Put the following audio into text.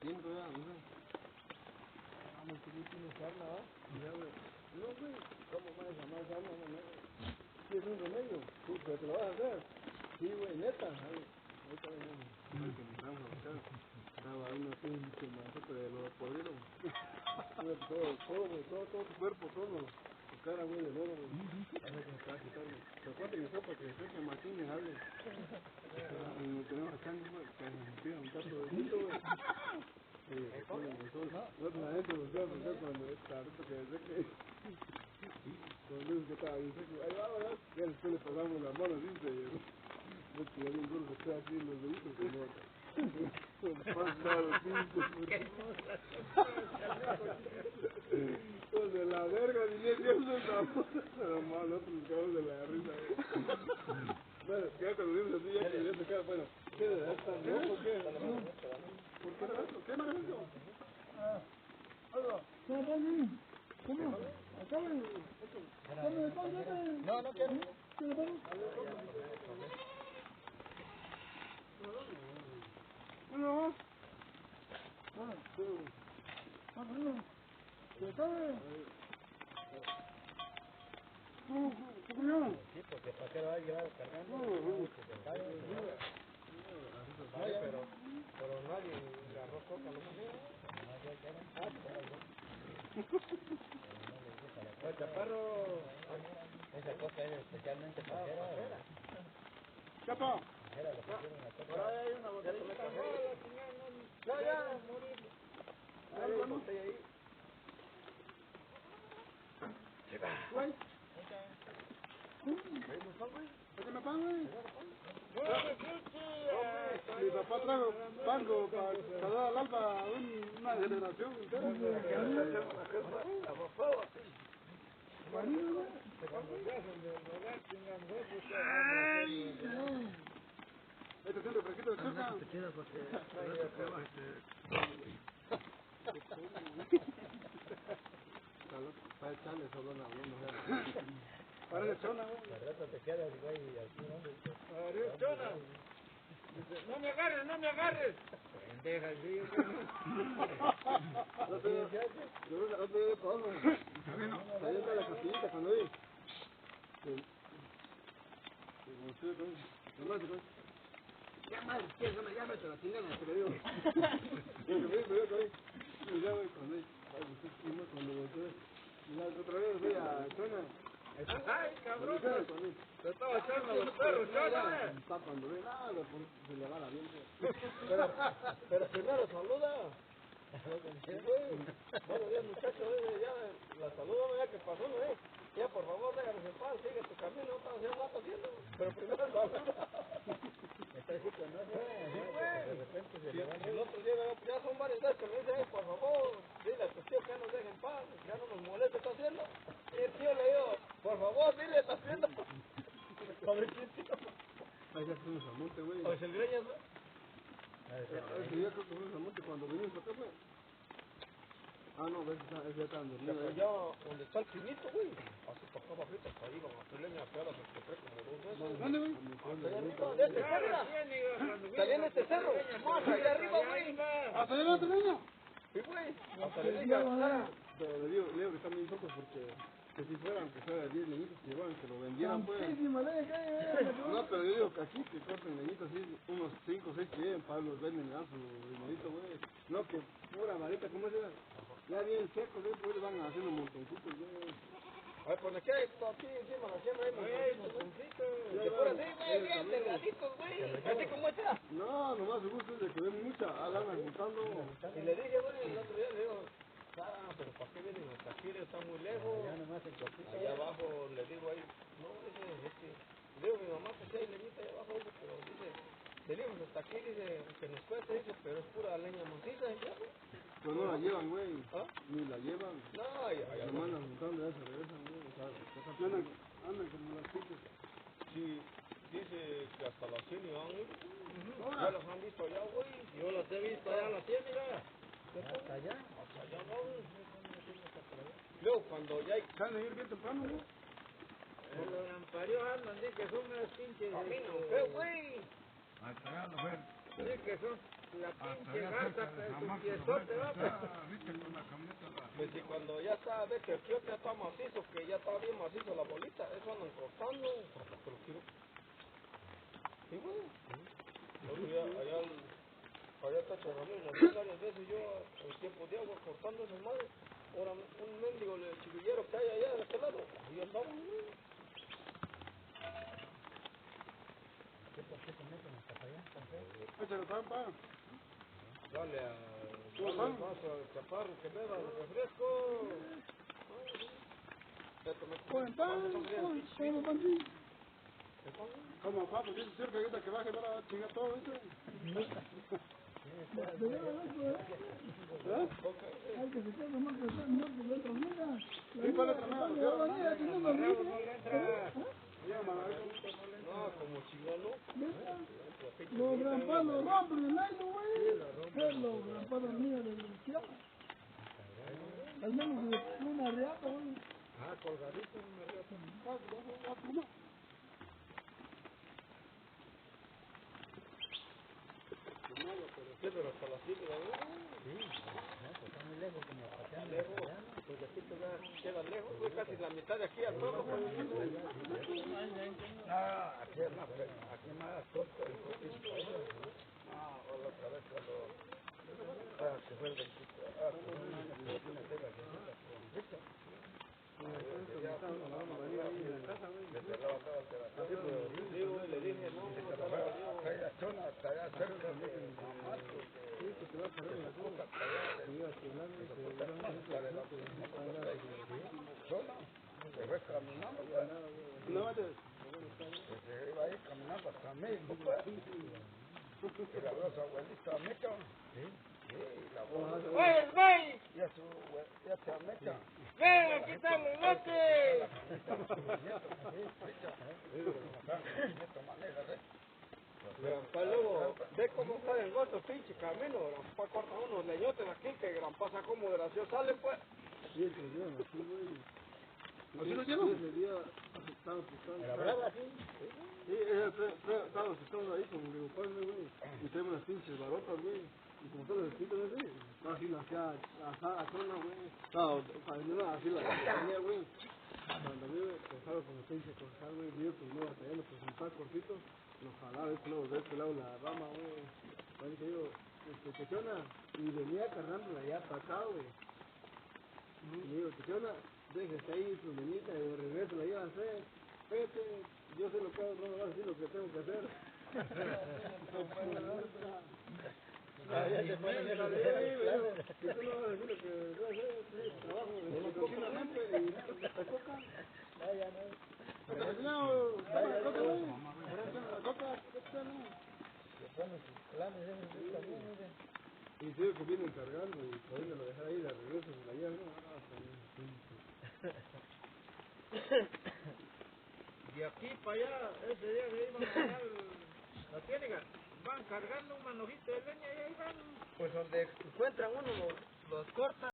tiempo ya, no sé. Vamos, que no tiene carne, ¿va? Ya, güey. No, güey, ¿cómo vas a más carne, no? ¿Qué es un remedio? Sí, pero te lo vas a hacer. Sí, güey, neta. Ahorita venimos. Que nos vamos a buscar. Estaba una pinche manzota de lo podrido. Todo, güey, todo tu cuerpo, todo. Tu cara, güey, de lodo, güey. Hace que te va a quitar, güey. Pero cuánto que sopa que se que Martín me hable. Y tenemos acá, güey, que se tira un tazo de pito, güey. Se ponen el sol. Nosotros adentro buscamos cuando es tarde que se que... Cuando dice que estaba bien seco, ahí va, ¿verdad? Ya después le pasamos las manos, dice. No, que ya bien duro se queda así en los deditos, como pasado, pinche. Pues de la verga, ni es cierto, no. Pero mal, otros nos quedamos de la risa, bueno, ya cuando vimos así, ya que venía a tocar, bueno, ¿qué de verdad tan loco, qué? ¿Por qué no eso? ¿Qué maravilloso? ¿Cómo? Acá, no, no quiero. No. Sí, porque para qué lo va a llevar cargando. Pero nadie agarró coca, ¿no? El chaparro, esa coca es especialmente pasera. ¿Chapa? Por ahí hay una botella de café. Ya, morir. Hay una botella ahí. Güey. ¿Por me pan, güey? Mi papá trajo banco para dar al alba una generación entera. Este centro fresquito de choca. Te queda porque para echarle solo una mujer. Para chona, güey. La rata te quedas, güey, aquí, ¿no? Chona. Dice, no me agarres. Pendeja, sí, no te dio todo. Ahí está la costillita cuando vi. Ya madre, ya me te la chingada, te lo digo. Y ya, güey, cuando volteé, y la otra vez voy a Chona. Ay, cabrón, te estaba echando a los perros, Chona. Cuando ve nada, se le va la bien. Pero primero saluda. Buenos días, muchachos, ya la saludo, ya que pasó, ¿no? Ya, por favor, déjanos en paz, sigue tu camino, no estás haciendo nada haciendo, pero primero saluda. Está así que no sé, de repente se le va. El otro día, ya son varias veces que me dicen, por favor, dile a tu tío que nos deje en paz, ya no nos moleste, está haciendo. Y el tío le dijo, por favor, dile, está haciendo. A ver quién tío. Ahí ya fuimos a monte, güey. A ver, el greñas, ¿no? Ese día creo que fuimos a monte cuando vinimos acá, güey. Ah, no, ves, ya estaban dormidos. Allá donde está el chinito, güey. Así para acá, bajito, hasta ahí, bajo su leña, acá las encontré como 2 veces. ¿Dónde, güey? Allá arriba, de este cerro. Saliendo este cerro. Más allá arriba, güey. ¿Hasta allá la otra leña? Sí, güey. Hasta le diga, pero le digo que están bien pocos porque que si fueran, que fuera 10 leñitos que llevaban, que lo vendieran, pues. No, pero yo digo que aquí, que corten leñitos así, unos 5 o 6 que lleven, para los venden, le dan su dinerito, güey. No, que pura varita, ¿cómo es esa? Ya bien secos, pues van haciendo montoncitos, güey. A ver, pues aquí hay, aquí encima de la siembra hay montoncitos. De por así, güey, bien delgaditos, güey. Así como esta. No, nomás su gusto es de que ven mucha, la andan juntando. Y le dije, güey, el otro día le digo, pero ¿para qué vienen hasta aquí? Está muy lejos. Allá abajo le digo ahí, no, dice, es que, le digo a mi mamá que sí hay leñita allá abajo, dice, pero dice, venimos hasta aquí, dice, que nos cuesta, dice, pero es pura leña maciza, dice. Pero no la llevan, güey. ¿Ah? Ni la llevan. No, ya. Nomás la juntando, ya se regresan, güey. O sea, andan como las piques. Sí, dice que hasta las 100 iban, güey. Ya las han visto allá, güey. Yo las he visto allá a las 100, mira. ¿Hasta allá? Hasta allá, güey. Luego, cuando ya hay... ¿Saben ir bien temprano, güey? Los lamparios andan, dice que son unas pinches... A mí no sé, güey. Ay, cagado, güey. Sí, que son... la pinche garza, su piezote, va. Pues si cuando ya está, ve que el tío ya está macizo, que ya está bien macizo la bolita, eso andan cortando. Sí, güey. Allá está Chorromil, varias veces yo, en tiempo de agua, cortando esas madres. Ahora, un mendigo chivillero que hay allá de este lado, y andamos, güey. Échale trampa. Dale al vaso al chaparro que beba el refresco. Como papá, dice cerca ahorita que baje para chingar todo eso. Hay que se quede más que está muerto de otra vida. Sí, para otra vida. No, como chingano. Los grampados rompen el aire, güey. Es los grampados míos de ilusión. Al menos de una reata, güey. Ah, colgadito en una reata. Sí, pero hasta las 7 de la noche. Sí, no, pues está muy lejos, como acá lejos, porque aquí todavía queda lejos, fue casi la mitad de aquí al pueblo. Ah, aquí es más, corto, el cortito. Ah, o la otra vez cuando, que fue el 25, le dije, no, aquella zona hasta allá cerca de Mamato, se fue caminando, se iba ahí caminando hasta México, y la veo a su abuelita Mecha, la abuela, ¡Güey! y a su Mecha, ¡Ven a quitarle el lote! Granpa luego, ve cómo está el gozo, pinche camino, Granpa corta unos leñotes aquí, que Granpa sacó moderación, sale pues. Sí, se llevan así, güey. ¿Así lo llevan? Sí, ese día estaba pisando. ¿Era brava aquí? Sí, estábamos pisando ahí con mi padre, güey. Y tenemos las pinches barotas, güey. Y como todos los pinches así, así la hacía a zona, güey. No, así la tenía, güey. Cuando vi pensaba con el pinche cortar, güey, vi primero batallando, pues un par cortito, nos jalaba de este lado la rama, güey. Bueno, te digo, Techona, y venía cargándola ya para acá, güey. Y digo, Techona, déjese ahí su venita y de regreso la iba a hacer. Vete, yo sé lo que hago, no me vas a decir lo que tengo que hacer. Ya se pone en el Si tú no vas a decir lo que voy a hacer, trabajo tranquilamente y te toca. Y digo que vienen cargando y poderme lo dejar ahí de regreso y la llevan, De aquí para allá, ese día que iban a dar la tiénica, van cargando un manojito de leña y ahí van. Pues donde encuentran uno los cortan.